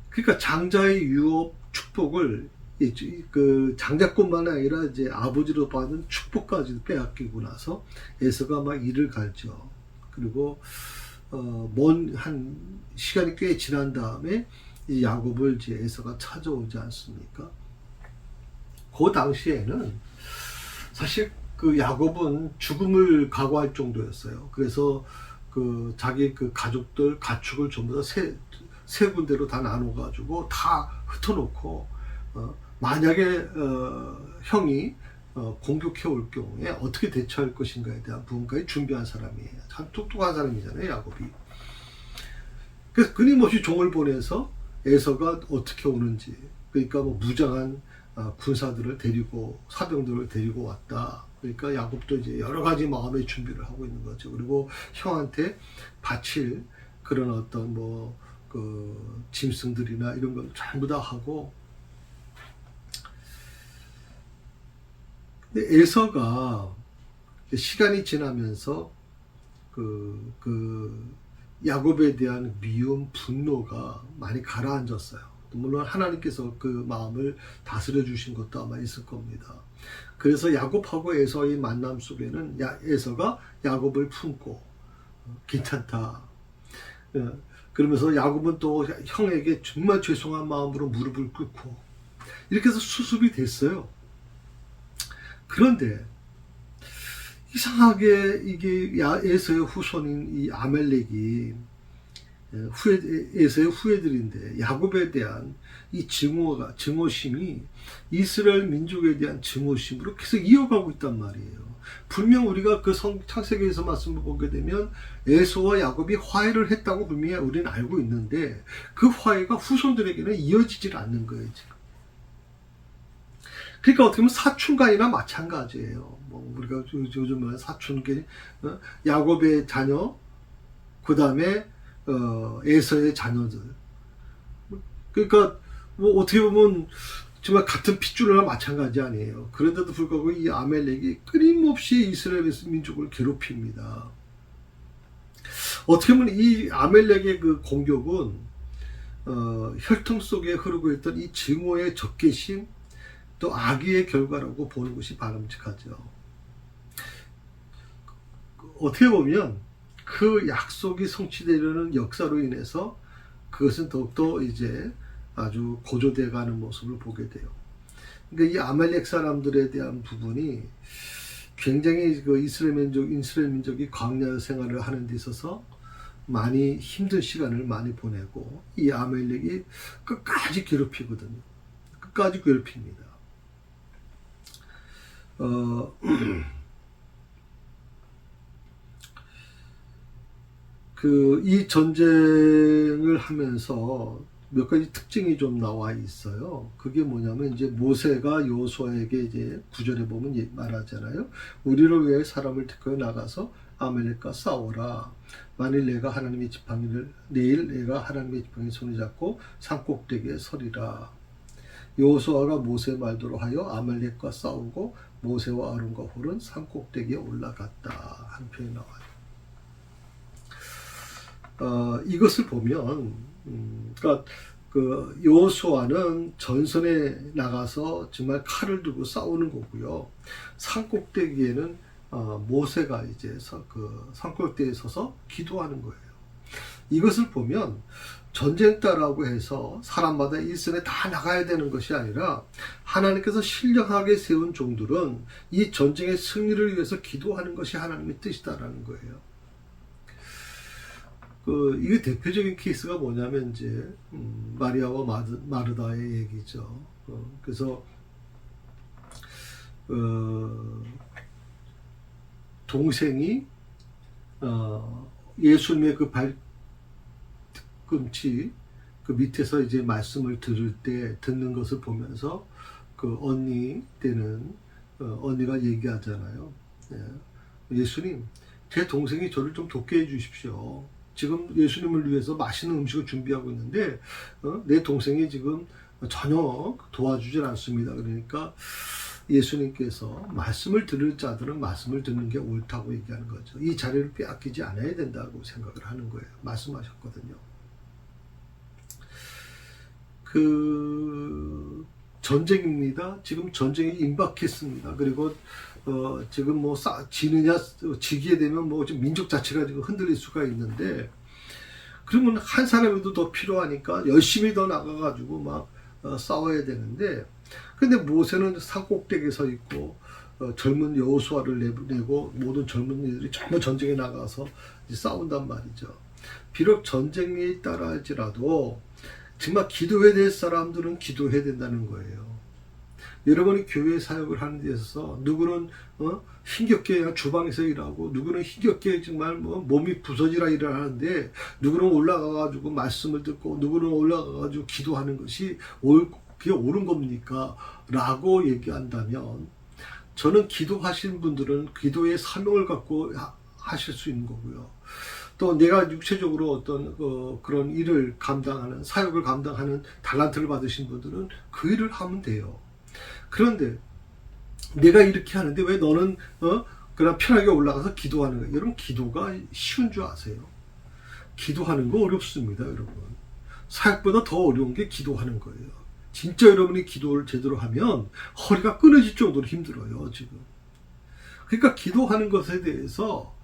그러니까 장자의 유업 축복을 그 장자권만 아니라 이제 아버지로 받은 축복까지도 빼앗기고 나서 에서가 막 이를 갈죠. 그리고 먼 한 시간이 꽤 지난 다음에 이 야곱을 이제 에서가 찾아오지 않습니까? 그 당시에는 사실 그 야곱은 죽음을 각오할 정도였어요. 그래서 그 자기 그 가족들 가축을 전부 다 세 군데로 다 나눠가지고 다 흩어놓고 만약에 형이 공격해 올 경우에 어떻게 대처할 것인가에 대한 부분까지 준비한 사람이에요. 참 똑똑한 사람이잖아요, 야곱이. 그래서 끊임없이 종을 보내서 에서가 어떻게 오는지, 그러니까 뭐 무장한 군사들을 데리고 사병들을 데리고 왔다. 그러니까 야곱도 이제 여러 가지 마음의 준비를 하고 있는 거죠. 그리고 형한테 바칠 그런 어떤 뭐 그 짐승들이나 이런 걸 전부 다 하고. 근데 에서가 시간이 지나면서 그 야곱에 대한 미움, 분노가 많이 가라앉았어요. 물론 하나님께서 그 마음을 다스려 주신 것도 아마 있을 겁니다. 그래서 야곱하고 에서의 만남 속에는 에서가 야곱을 품고 괜찮다. 그러면서 야곱은 또 형에게 정말 죄송한 마음으로 무릎을 꿇고 이렇게 해서 수습이 됐어요. 그런데 이상하게 이게 에서의 후손인 이 아멜렉이 에서의 후예들인데 야곱에 대한 이 증오심이 이스라엘 민족에 대한 증오심으로 계속 이어가고 있단 말이에요. 분명 우리가 그 창세기에서 말씀을 보게 되면 에서와 야곱이 화해를 했다고 분명히 우리는 알고 있는데 그 화해가 후손들에게는 이어지질 않는 거예요, 지금. 그러니까 어떻게 보면 사춘간이나 마찬가지예요. 뭐 우리가 요즘은 사춘기, 야곱의 자녀, 그 다음에 에서의 자녀들. 그러니까 뭐 어떻게 보면 정말 같은 핏줄이나 마찬가지 아니에요. 그런데도 불구하고 이 아멜렉이 끊임없이 이스라엘 민족을 괴롭힙니다. 어떻게 보면 이 아멜렉의 그 공격은 혈통 속에 흐르고 있던 이 증오의 적개심, 또 악의의 결과라고 보는 것이 바람직하죠. 어떻게 보면 그 약속이 성취되려는 역사로 인해서 그것은 더욱더 이제 아주 고조되어 가는 모습을 보게 돼요. 그러니까 이 아말렉 사람들에 대한 부분이 굉장히 그 이스라엘 민족이 광야 생활을 하는 데 있어서 많이 힘든 시간을 많이 보내고 이 아말렉이 끝까지 괴롭히거든요. 끝까지 괴롭힙니다. 이 전쟁을 하면서 몇 가지 특징이 좀 나와 있어요. 그게 뭐냐면 이제 모세가 여호수아에게 이제 9절에 보면 말하잖아요. 우리를 위해 사람을 택하여 나가서 아멜렉과 싸워라. 만일 내가 하나님의 지팡이를 내일 내가 하나님의 지팡이 손에 잡고 산꼭대기에 서리라. 여호수아가 모세 말대로 하여 아멜렉과 싸우고 모세와 아론과 홀은 산꼭대기에 올라갔다 하는 표현이 나와요. 이것을 보면 그러니까 그 여호수아는 전선에 나가서 정말 칼을 들고 싸우는 거고요. 산꼭대기에는 모세가 이제 그 산꼭대기에 서서 기도하는 거예요. 이것을 보면 전쟁터라고 해서 사람마다 일선에 다 나가야 되는 것이 아니라 하나님께서 신령하게 세운 종들은 이 전쟁의 승리를 위해서 기도하는 것이 하나님의 뜻이다라는 거예요. 이게 대표적인 케이스가 뭐냐면 이제 마리아와 마르다의 얘기죠. 그래서 동생이 예수님의 그 발꿈치 그 밑에서 이제 말씀을 듣는 것을 보면서 그 언니 때는 언니가 얘기하잖아요. 예수님, 제 동생이 저를 좀 돕게 해주십시오. 지금 예수님을 위해서 맛있는 음식을 준비하고 있는데 내 동생이 지금 전혀 도와주질 않습니다. 그러니까 예수님께서 말씀을 들을 자들은 말씀을 듣는 게 옳다고 얘기하는 거죠. 이 자리를 빼앗기지 않아야 된다고 생각을 하는 거예요. 말씀하셨거든요. 전쟁입니다. 지금 전쟁이 임박했습니다. 그리고 지금 뭐 지느냐 지게 되면 뭐 지금 민족 자체가 지금 흔들릴 수가 있는데, 그러면 한 사람이라도 더 필요하니까 열심히 더 나가가지고 막 싸워야 되는데, 근데 모세는 산꼭대기에 서 있고 젊은 여호수아를 내고 모든 젊은이들이 전부 전쟁에 나가서 이제 싸운단 말이죠. 비록 전쟁에 따라 할지라도 정말 기도해야 될 사람들은 기도해야 된다는 거예요. 여러분이 교회 사역을 하는 데 있어서 누구는 힘겹게 그냥 주방에서 일하고, 누구는 힘겹게 정말 뭐 몸이 부서지라 일을 하는데, 누구는 올라가가지고 말씀을 듣고, 누구는 올라가가지고 기도하는 것이 그게 옳은 겁니까? 라고 얘기한다면, 저는 기도하신 분들은 기도의 사명을 갖고 하실 수 있는 거고요. 또 내가 육체적으로 어떤 그런 일을 감당하는, 사역을 감당하는 달란트를 받으신 분들은 그 일을 하면 돼요. 그런데 내가 이렇게 하는데 왜 너는 그냥 편하게 올라가서 기도하는 거예요? 여러분, 기도가 쉬운 줄 아세요? 기도하는 거 어렵습니다, 여러분. 사역보다 더 어려운 게 기도하는 거예요. 진짜 여러분이 기도를 제대로 하면 허리가 끊어질 정도로 힘들어요, 지금. 그러니까 기도하는 것에 대해서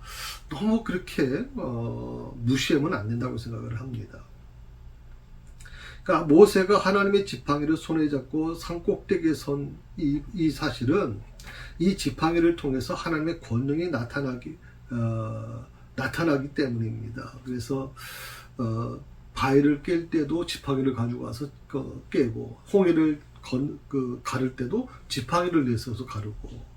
너무 그렇게 무시하면 안 된다고 생각을 합니다. 그러니까 모세가 하나님의 지팡이를 손에 잡고 산꼭대기에 선 이 사실은, 이 지팡이를 통해서 하나님의 권능이 나타나기 때문입니다. 그래서 바위를 깰 때도 지팡이를 가지고 와서 깨고, 홍해를 가를 때도 지팡이를 내서서 가르고,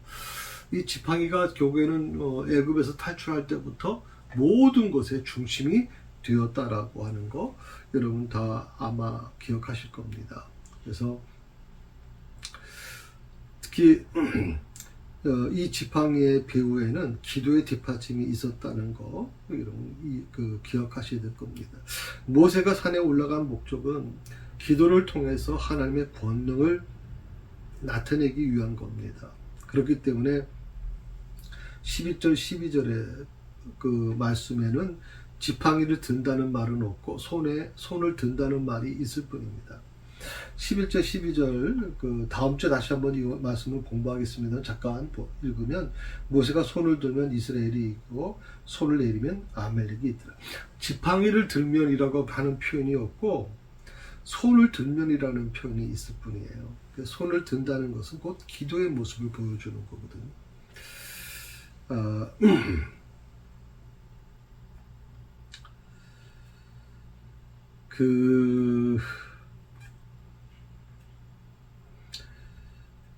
이 지팡이가 결국에는 애굽에서 탈출할 때부터 모든 것의 중심이 되었다라고 하는 거 여러분 다 아마 기억하실 겁니다. 그래서 특히 이 지팡이의 배후에는 기도의 뒷받침이 있었다는 거 여러분 기억하셔야 될 겁니다. 모세가 산에 올라간 목적은 기도를 통해서 하나님의 권능을 나타내기 위한 겁니다. 그렇기 때문에 11절 12절의 그 말씀에는 지팡이를 든다는 말은 없고 손을 든다는 말이 있을 뿐입니다. 11절 12절 그 다음 주에 다시 한번 이 말씀을 공부하겠습니다. 잠깐 읽으면, 모세가 손을 들면 이스라엘이 있고 손을 내리면 아말렉이 있더라. 지팡이를 들면이라고 하는 표현이 없고 손을 들면이라는 표현이 있을 뿐이에요. 손을 든다는 것은 곧 기도의 모습을 보여주는 거거든요.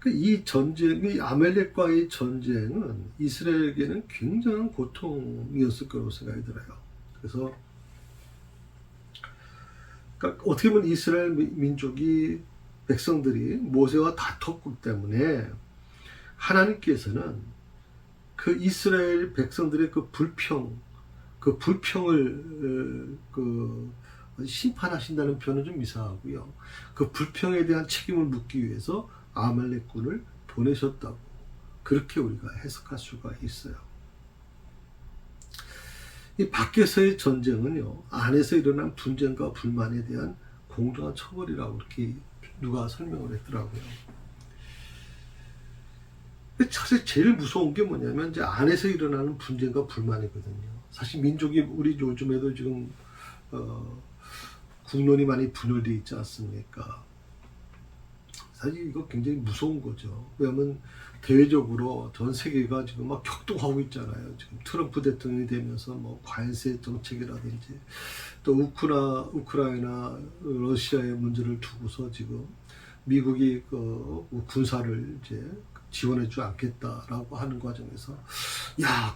이 전쟁이, 아말렉과의 전쟁은 이스라엘에게는 굉장한 고통이었을 거라고 생각이 들어요. 그래서 그러니까 어떻게 보면 이스라엘 민족이, 백성들이 모세와 다퉜기 때문에 하나님께서는 그 이스라엘 백성들의 그 불평을 심판하신다는 표현은 좀 이상하고요. 그 불평에 대한 책임을 묻기 위해서 아말렉군을 보내셨다고, 그렇게 우리가 해석할 수가 있어요. 이 밖에서의 전쟁은요, 안에서 일어난 분쟁과 불만에 대한 공정한 처벌이라고 이렇게 누가 설명을 했더라고요. 사실 제일 무서운 게 뭐냐면 이제 안에서 일어나는 분쟁과 불만이거든요. 사실 민족이, 우리 요즘에도 지금 국론이 많이 분열되어 있지 않습니까? 사실 이거 굉장히 무서운 거죠. 왜냐하면 대외적으로 전 세계가 지금 막 격동하고 있잖아요. 지금 트럼프 대통령이 되면서 뭐 관세 정책이라든지, 또 우크라이나 러시아의 문제를 두고서 지금 미국이 군사를 이제 지원해주지 않겠다라고 하는 과정에서,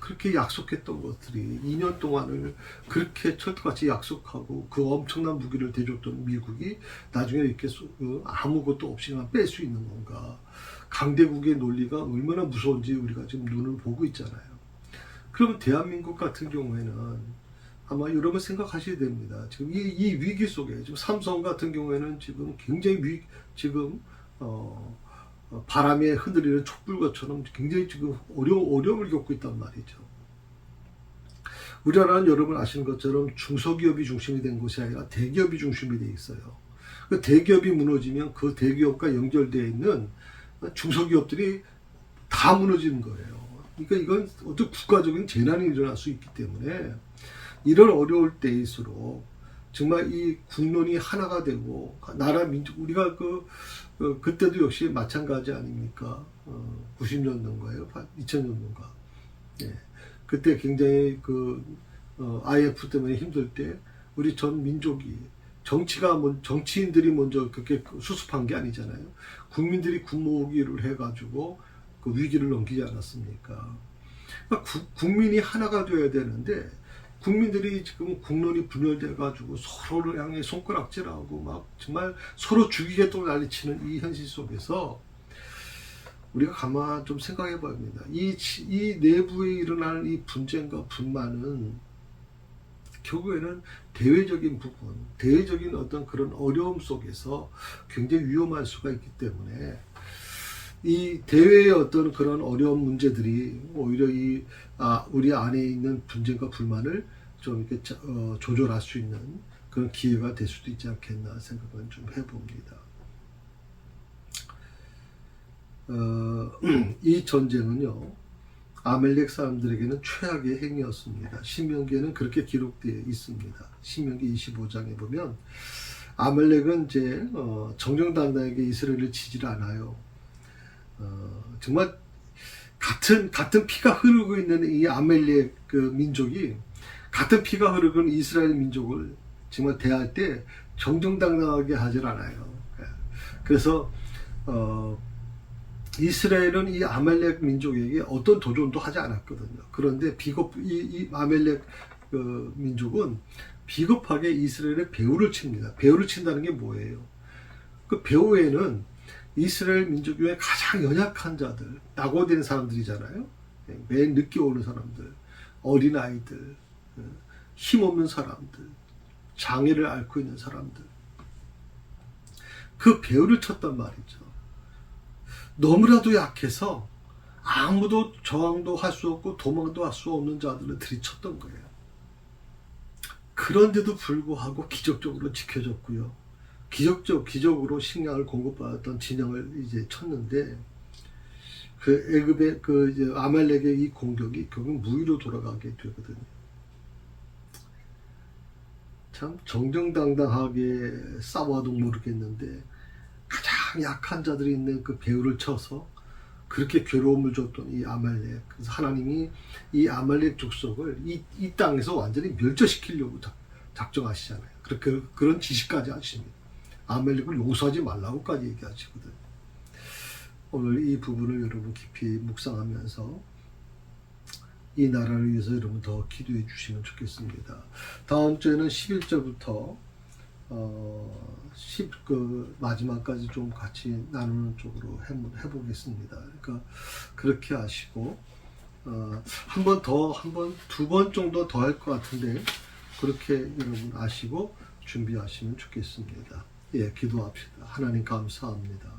그렇게 약속했던 것들이 2년 동안을 그렇게 철도같이 약속하고 그 엄청난 무기를 대줬던 미국이 나중에 이렇게 아무것도 없이 뺄 수 있는 건가. 강대국의 논리가 얼마나 무서운지 우리가 지금 눈을 보고 있잖아요. 그러면 대한민국 같은 경우에는 아마 여러분 생각하셔야 됩니다. 지금 이 위기 속에, 지금 삼성 같은 경우에는 지금 굉장히 바람에 흔들리는 촛불것처럼 굉장히 지금 어려움을 겪고 있단 말이죠. 우리나라는 여러분 아시는 것처럼 중소기업이 중심이 된 것이 아니라 대기업이 중심이 돼 있어요. 그 대기업이 무너지면 그 대기업과 연결되어 있는 중소기업들이 다 무너지는 거예요. 그러니까 이건 어떤 국가적인 재난이 일어날 수 있기 때문에 이런 어려울 때일수록 정말 이 국론이 하나가 되고 나라 민족 우리가 그때도 역시 마찬가지 아닙니까? 90년도인가요? 2000년도인가? 예. 그때 굉장히 IF 때문에 힘들 때 우리 전 민족이 정치인들이 먼저 그렇게 수습한 게 아니잖아요. 국민들이 군모기를 해가지고 그 위기를 넘기지 않았습니까? 그러니까 국민이 하나가 되어야 되는데 국민들이 지금 국론이 분열돼가지고 서로를 향해 손가락질하고 막 정말 서로 죽이겠다고 난리치는 이 현실 속에서 우리가 가만 좀 생각해 봐야 합니다. 이 내부에 일어나는 이 분쟁과 분만은 결국에는 대외적인 부분, 대외적인 어떤 그런 어려움 속에서 굉장히 위험할 수가 있기 때문에 이 대외의 어떤 그런 어려운 문제들이 오히려 우리 안에 있는 분쟁과 불만을 좀 이렇게 조절할 수 있는 그런 기회가 될 수도 있지 않겠나 생각을 좀 해봅니다. 이 전쟁은요, 아멜렉 사람들에게는 최악의 행위였습니다. 신명기에는 그렇게 기록되어 있습니다. 신명기 25장에 보면 아멜렉은 이제 정정당당하게 이스라엘을 치질 않아요. 정말 같은 피가 흐르고 있는 이 아멜렉 민족이 같은 피가 흐르는 이스라엘 민족을 정말 대할 때 정정당당하게 하질 않아요. 그래서 이스라엘은 이 아멜렉 민족에게 어떤 도전도 하지 않았거든요. 그런데 이 아멜렉 민족은 비겁하게 이스라엘의 배후를 칩니다. 배후를 친다는 게 뭐예요? 그 배후에는 이스라엘 민족 중에 가장 연약한 자들, 낙오된 사람들이잖아요. 맨 늦게 오는 사람들, 어린아이들, 힘없는 사람들, 장애를 앓고 있는 사람들. 그 배후를 쳤단 말이죠. 너무나도 약해서 아무도 저항도 할 수 없고 도망도 할 수 없는 자들을 들이쳤던 거예요. 그런데도 불구하고 기적적으로 지켜졌고요. 기적으로 식량을 공급받았던 진영을 이제 쳤는데 애굽의 이제 아말렉의 이 공격이 결국 무위로 돌아가게 되거든요. 참 정정당당하게 싸워도 모르겠는데 가장 약한 자들이 있는 그 배후를 쳐서 그렇게 괴로움을 줬던 이 아말렉. 그래서 하나님이 이 아말렉 족속을 이 땅에서 완전히 멸절시키려고 작정하시잖아요. 그런 지시까지 하십니다. 아말렉을 용서하지 말라고까지 얘기하시거든요. 오늘 이 부분을 여러분 깊이 묵상하면서 이 나라를 위해서 여러분 더 기도해 주시면 좋겠습니다. 다음 주에는 11절부터 마지막까지 좀 같이 나누는 쪽으로 해보겠습니다. 그러니까 그렇게 하시고 두 번 정도 더 할 것 같은데 그렇게 여러분 아시고 준비하시면 좋겠습니다. 예, 기도합시다. 하나님 감사합니다.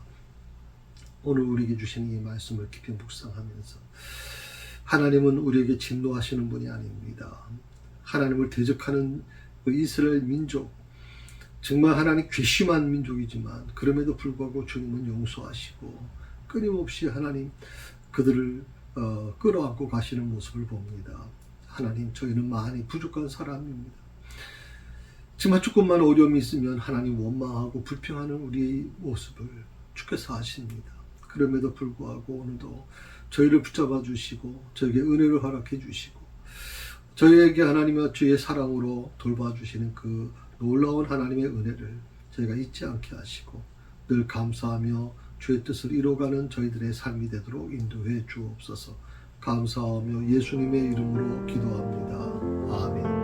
오늘 우리에게 주신 이 말씀을 깊이 묵상하면서 하나님은 우리에게 진노하시는 분이 아닙니다. 하나님을 대적하는 그 이스라엘 민족, 정말 하나님 괘씸한 민족이지만 그럼에도 불구하고 주님은 용서하시고 끊임없이 하나님 그들을 끌어안고 가시는 모습을 봅니다. 하나님, 저희는 많이 부족한 사람입니다. 정말 조금만 어려움이 있으면 하나님 원망하고 불평하는 우리의 모습을 주께서 아십니다. 그럼에도 불구하고 오늘도 저희를 붙잡아 주시고 저에게 은혜를 허락해 주시고 저희에게 하나님의 주의 사랑으로 돌봐주시는 그 놀라운 하나님의 은혜를 저희가 잊지 않게 하시고 늘 감사하며 주의 뜻을 이뤄가는 저희들의 삶이 되도록 인도해 주옵소서. 감사하며 예수님의 이름으로 기도합니다. 아멘.